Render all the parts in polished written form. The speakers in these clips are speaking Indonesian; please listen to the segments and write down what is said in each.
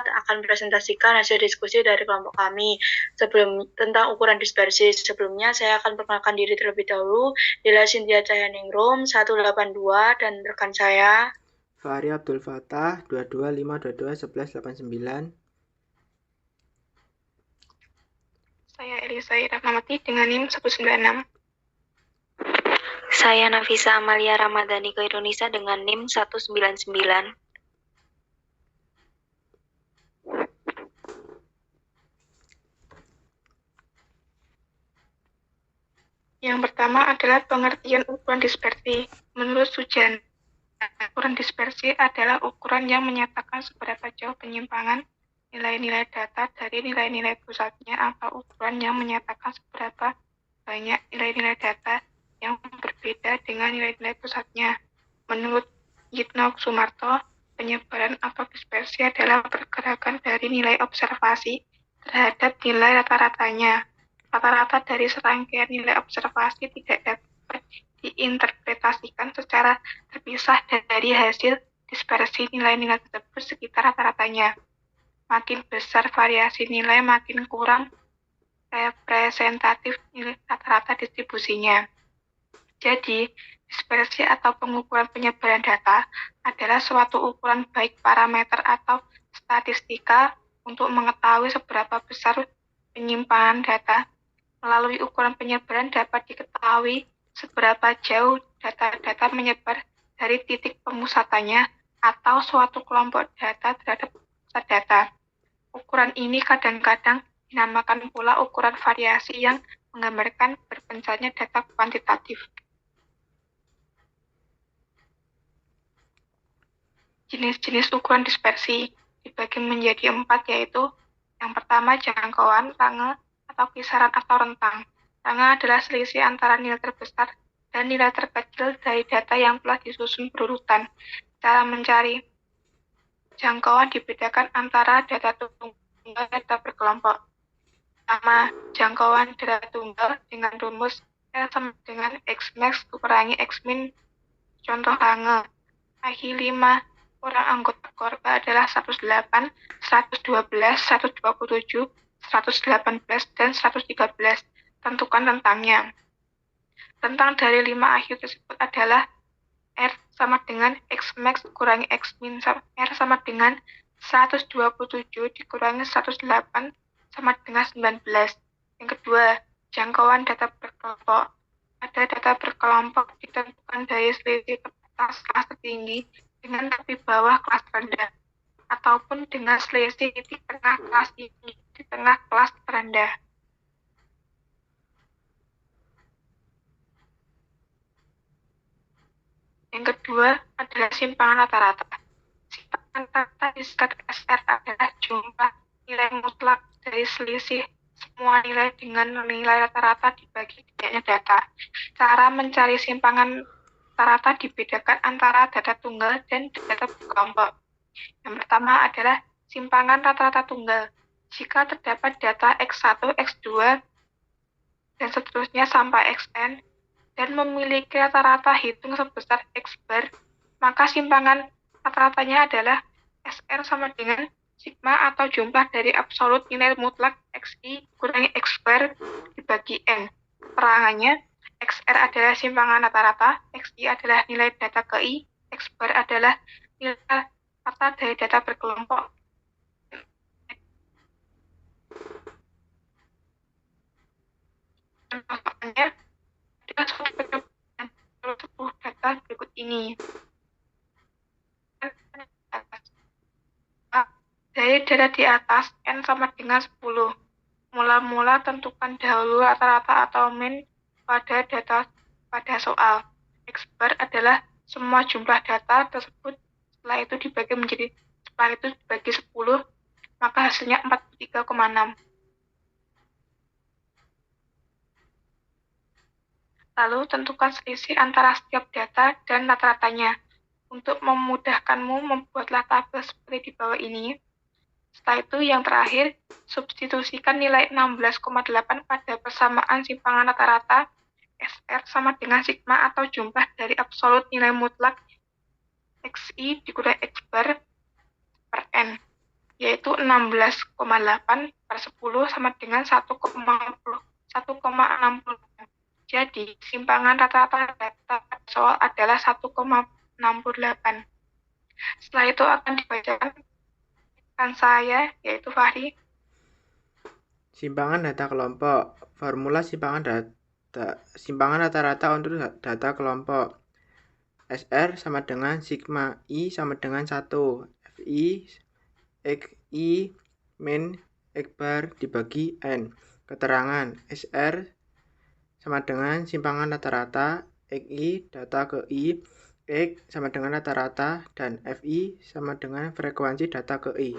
akan presentasikan hasil diskusi dari kelompok kami tentang ukuran dispersi. Sebelumnya saya akan perkenalkan diri terlebih dahulu. Dila Cynthia Cahyaningrum 182 dan rekan saya Fahri Abdul Fattah 225221189. Saya Elisa Rahmawati dengan NIM 196. Saya Nafisa Amalia Ramadhani Indonesia dengan NIM 199. Yang pertama adalah pengertian ukuran dispersi. Menurut Sujan, ukuran dispersi adalah ukuran yang menyatakan seberapa jauh penyimpangan nilai-nilai data dari nilai-nilai pusatnya atau ukuran yang menyatakan seberapa banyak nilai-nilai data yang berbeda dengan nilai-nilai pusatnya. Menurut Yitno Sumarto, penyebaran atau dispersi adalah pergerakan dari nilai observasi terhadap nilai rata-ratanya. Rata-rata dari serangkaian nilai observasi tidak dapat diinterpretasikan secara terpisah dari hasil dispersi nilai-nilai tersebut sekitar rata-ratanya. Makin besar variasi nilai, makin kurang representatif nilai rata-rata distribusinya. Jadi, dispersi atau pengukuran penyebaran data adalah suatu ukuran baik parameter atau statistika untuk mengetahui seberapa besar penyimpangan data. Melalui ukuran penyebaran dapat diketahui seberapa jauh data-data menyebar dari titik pemusatannya atau suatu kelompok data terhadap pusat data. Ukuran ini kadang-kadang dinamakan pula ukuran variasi yang menggambarkan berpencarnya data kuantitatif. Jenis-jenis ukuran dispersi dibagi menjadi 4, yaitu yang pertama jangkauan, range, atau kisaran atau rentang. Range adalah selisih antara nilai terbesar dan nilai terkecil dari data yang telah disusun berurutan. Cara mencari jangkauan dibedakan antara data tunggal dan data berkelompok. Pertama, jangkauan data tunggal dengan rumus L sama dengan Xmax kurangi Xmin. Contoh range. I5 orang anggota keluarga adalah 108, 112, 127, 118, dan 113. Tentukan rentangnya. Rentang dari 5 IQ tersebut adalah R sama dengan Xmax kurangi Xmin. R sama dengan 127 dikurangi 108 sama dengan 19. Yang kedua, jangkauan data berkelompok. Ada data berkelompok ditentukan dari selisih atas kelas tertinggi dengan tepi bawah kelas rendah, ataupun dengan selisih di tengah kelas tinggi di tengah kelas terendah. Yang kedua adalah simpangan rata-rata. Simpangan rata-rata disingkat SR adalah jumlah nilai mutlak dari selisih semua nilai dengan nilai rata-rata dibagi banyaknya data. Cara mencari simpangan rata-rata dibedakan antara data tunggal dan data berkelompok. Yang pertama adalah simpangan rata-rata tunggal. Jika terdapat data X1, X2, dan seterusnya sampai Xn, dan memiliki rata-rata hitung sebesar X bar, maka simpangan rata-ratanya adalah SR sama dengan sigma atau jumlah dari absolut nilai mutlak XI kurangi X bar dibagi N. Terangannya, XR adalah simpangan rata-rata, XI adalah nilai data ke I, X bar adalah nilai rata dari data berkelompok. Contohnya adalah suatu pencobaan sebuah data berikut ini. Dari data di atas, N sama dengan 10. Mula-mula tentukan dahulu rata-rata atau min pada data pada soal. X bar adalah semua jumlah data tersebut, setelah itu dibagi 10, maka hasilnya 43,6. Lalu tentukan selisih antara setiap data dan rata-ratanya. Untuk memudahkanmu, membuatlah tabel seperti di bawah ini. Setelah itu yang terakhir, substitusikan nilai 16,8 pada persamaan simpangan rata-rata SR sama dengan sigma atau jumlah dari absolut nilai mutlak XI dikurangi X bar per N. yaitu 16,8 per 10 sama dengan 1,60. Jadi, simpangan rata-rata data soal adalah 1,68. Setelah itu akan dibacakan saya, yaitu Fahri. Simpangan data kelompok. Formula simpangan rata-rata untuk data kelompok. SR sama dengan sigma I sama dengan 1. FI X I min X bar dibagi N. Keterangan SR sama dengan simpangan rata-rata, XI data ke I, X sama dengan rata-rata, dan FI sama dengan frekuensi data ke I.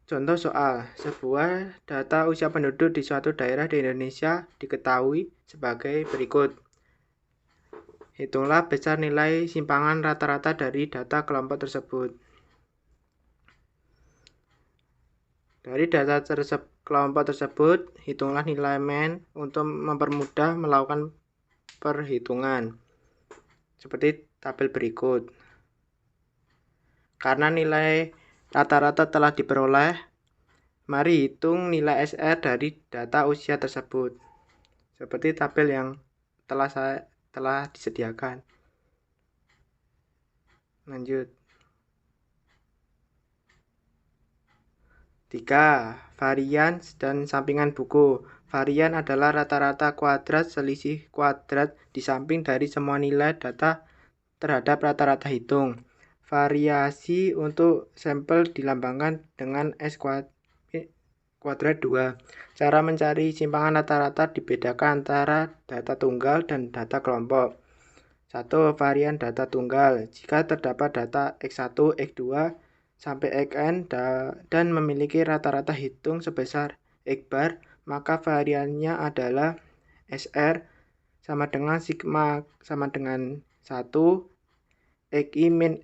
Contoh soal, sebuah data usia penduduk di suatu daerah di Indonesia diketahui sebagai berikut. Hitunglah besar nilai simpangan rata-rata dari data kelompok tersebut. Dari data kelompok tersebut, hitunglah nilai min untuk mempermudah melakukan perhitungan. Seperti tabel berikut. Karena nilai rata-rata telah diperoleh, mari hitung nilai SR dari data usia tersebut. Seperti tabel yang telah disediakan. Lanjut. 3. Varian dan sampingan buku. Varian adalah rata-rata kuadrat selisih kuadrat di samping dari semua nilai data terhadap rata-rata hitung. Variasi untuk sampel dilambangkan dengan S kuadrat 2. Cara mencari simpangan rata-rata dibedakan antara data tunggal dan data kelompok. 1. Varian data tunggal. Jika terdapat data X1, X2, sampai Xn dan memiliki rata-rata hitung sebesar X bar, maka variannya adalah SR sama dengan sigma sama dengan 1 XI min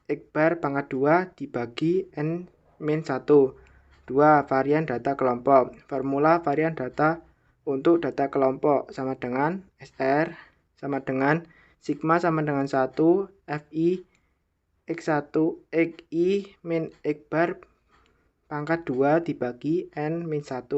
X bar pangkat 2 dibagi N min 1. 2. Varian data kelompok. Formula varian data untuk data kelompok sama dengan SR sama dengan sigma sama dengan 1 FI X1 XI min X bar pangkat 2 dibagi N min 1.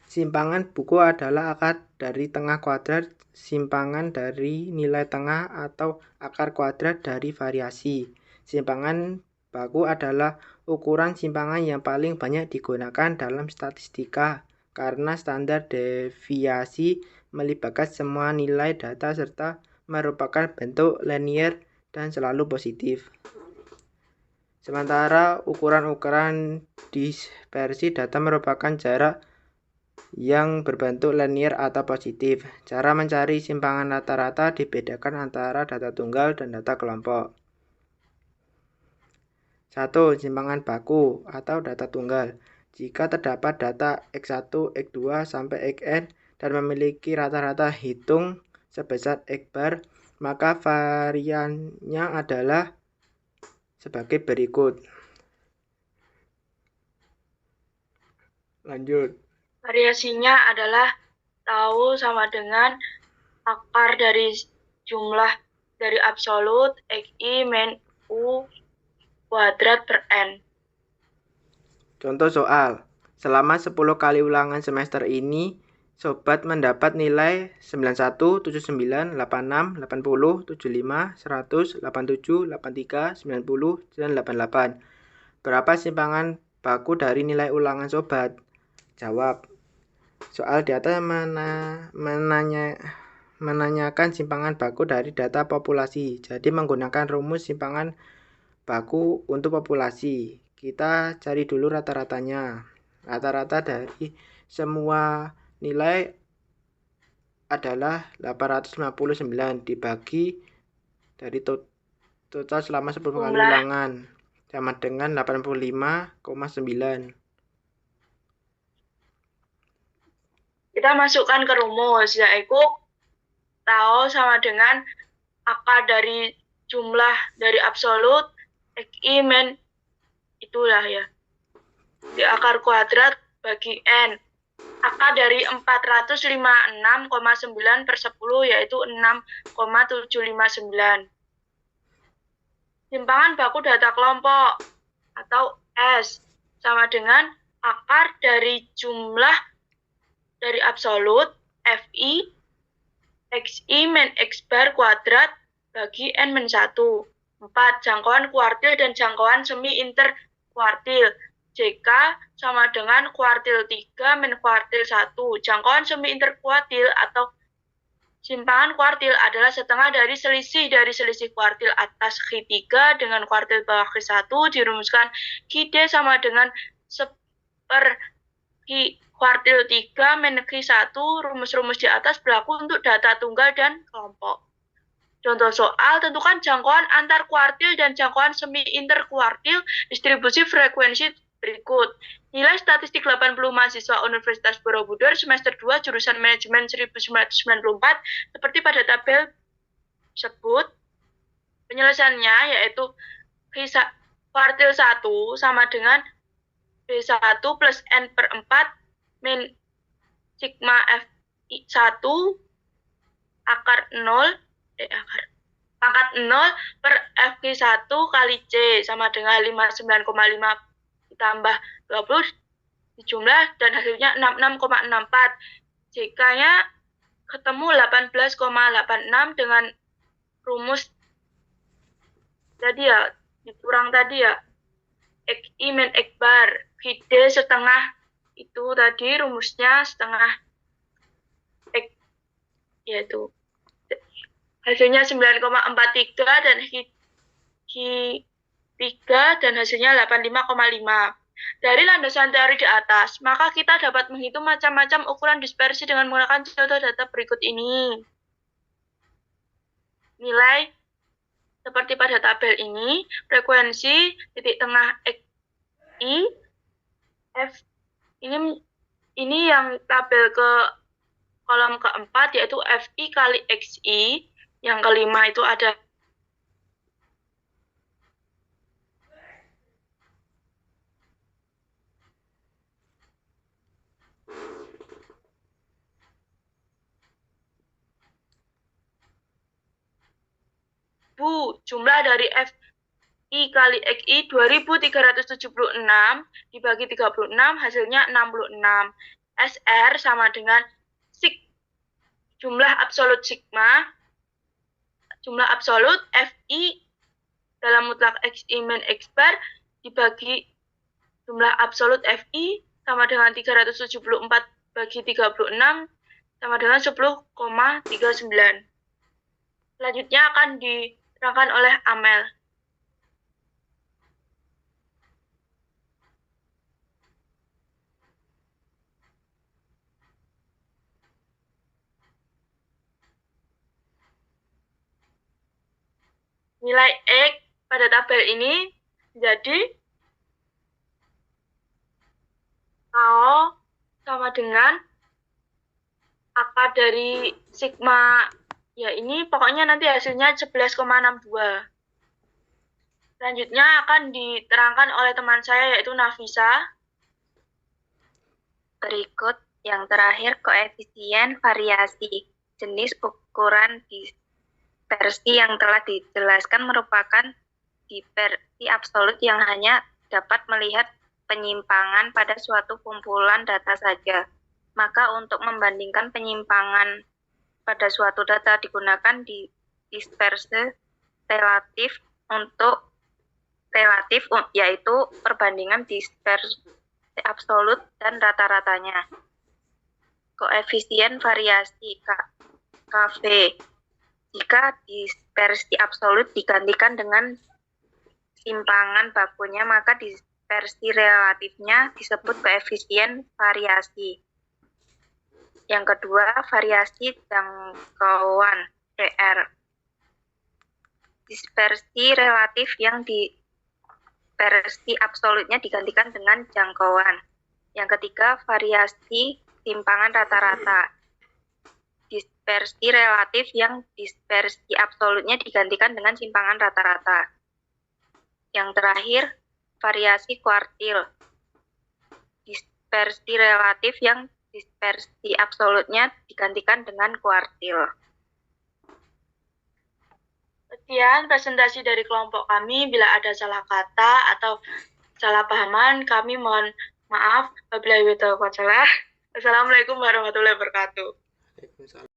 Simpangan buku adalah akar dari tengah kuadrat simpangan dari nilai tengah atau akar kuadrat dari variasi. Simpangan baku adalah ukuran simpangan yang paling banyak digunakan dalam statistika karena standar deviasi melibatkan semua nilai data serta merupakan bentuk linear dan selalu positif. Sementara ukuran-ukuran dispersi data merupakan jarak yang berbentuk linear atau positif. Cara mencari simpangan rata-rata dibedakan antara data tunggal dan data kelompok. 1. Simpangan baku atau data tunggal. Jika terdapat data X1, X2 sampai Xn dan memiliki rata-rata hitung sebesar X bar, maka variannya adalah sebagai berikut. Lanjut. Variasinya adalah tau sama dengan akar dari jumlah dari absolut XI min U kuadrat per N. Contoh soal. Selama 10 kali ulangan semester ini, sobat mendapat nilai 91, 79, 86, 80, 75, 100, 87, 83, 90, dan 88. Berapa simpangan baku dari nilai ulangan sobat? Jawab. Soal di atas menanyakan simpangan baku dari data populasi. Jadi menggunakan rumus simpangan baku untuk populasi. Kita cari dulu rata-ratanya. Rata-rata dari semua nilai adalah 859 dibagi dari total selama 10 kali ulangan sama dengan 85,9. Kita masukkan ke rumus, yaitu tau sama dengan akar dari jumlah dari absolut XI min itulah ya. Di akar kuadrat bagi N. Akar dari 456,9 per 10 yaitu 6,759. Simpangan baku data kelompok atau S sama dengan akar dari jumlah dari absolut FI XI min X bar kuadrat bagi N min 1. 4. Jangkauan kuartil dan jangkauan semi interkuartil. JK sama dengan kuartil 3 min kuartil 1. Jangkauan semi interkuartil atau simpangan kuartil adalah setengah dari selisih kuartil atas Q3 dengan kuartil bawah Q1 dirumuskan QD sama dengan seper kuartil 3 min Q1. Rumus-rumus di atas berlaku untuk data tunggal dan kelompok. Contoh soal, tentukan jangkauan antar kuartil dan jangkauan semi interkuartil distribusi frekuensi berikut. Nilai statistik 80 mahasiswa Universitas Borobudur semester 2 jurusan manajemen 1994 seperti pada tabel tersebut. Penyelesaiannya yaitu kuartil 1 sama dengan B1 plus N per 4 min sigma F1 akar 0 pangkat 0 per FQ1 kali C sama dengan 59,5 ditambah 20 dijumlah dan hasilnya 66,64. JK-nya ketemu 18,86 dengan rumus tadi ya, dikurang tadi ya, XI min X bar, QD setengah itu tadi rumusnya setengah X, yaitu hasilnya 9,43 dan Q3 dan hasilnya 85,5. Dari landasan teori di atas, maka kita dapat menghitung macam-macam ukuran dispersi dengan menggunakan contoh data berikut ini. Nilai seperti pada tabel ini, frekuensi titik tengah XI, F, ini yang tabel ke kolom keempat yaitu FI kali XI, yang kelima itu ada jumlah dari FI kali XI 2376 dibagi 36 hasilnya 66. SR sama dengan jumlah absolut sigma, jumlah absolut FI dalam mutlak XI min X bar dibagi jumlah absolut FI sama dengan 374 bagi 36 sama dengan 10,39. Selanjutnya akan diterangkan oleh Amel. Nilai X pada tabel ini jadi KO sama dengan akar dari sigma, ya ini pokoknya nanti hasilnya 11,62. Selanjutnya akan diterangkan oleh teman saya yaitu Nafisa. Berikut yang terakhir koefisien variasi. Jenis ukuran dispersi yang telah dijelaskan merupakan dispersi absolut yang hanya dapat melihat penyimpangan pada suatu kumpulan data saja. Maka untuk membandingkan penyimpangan pada suatu data digunakan dispersi relatif yaitu perbandingan dispersi absolut dan rata-ratanya. Koefisien variasi KV. Jika dispersi absolut digantikan dengan simpangan bakunya, maka dispersi relatifnya disebut koefisien variasi. Yang kedua, variasi jangkauan PR. Dispersi relatif yang dispersi absolutnya digantikan dengan jangkauan. Yang ketiga, variasi simpangan rata-rata. Dispersi relatif yang dispersi absolutnya digantikan dengan simpangan rata-rata. Yang terakhir, variasi kuartil. Dispersi relatif yang dispersi absolutnya digantikan dengan kuartil. Sekian presentasi dari kelompok kami. Bila ada salah kata atau salah pahaman, kami mohon maaf. Wabillahi taufiq wal hidayah. Assalamualaikum warahmatullahi wabarakatuh. Waalaikumsalam.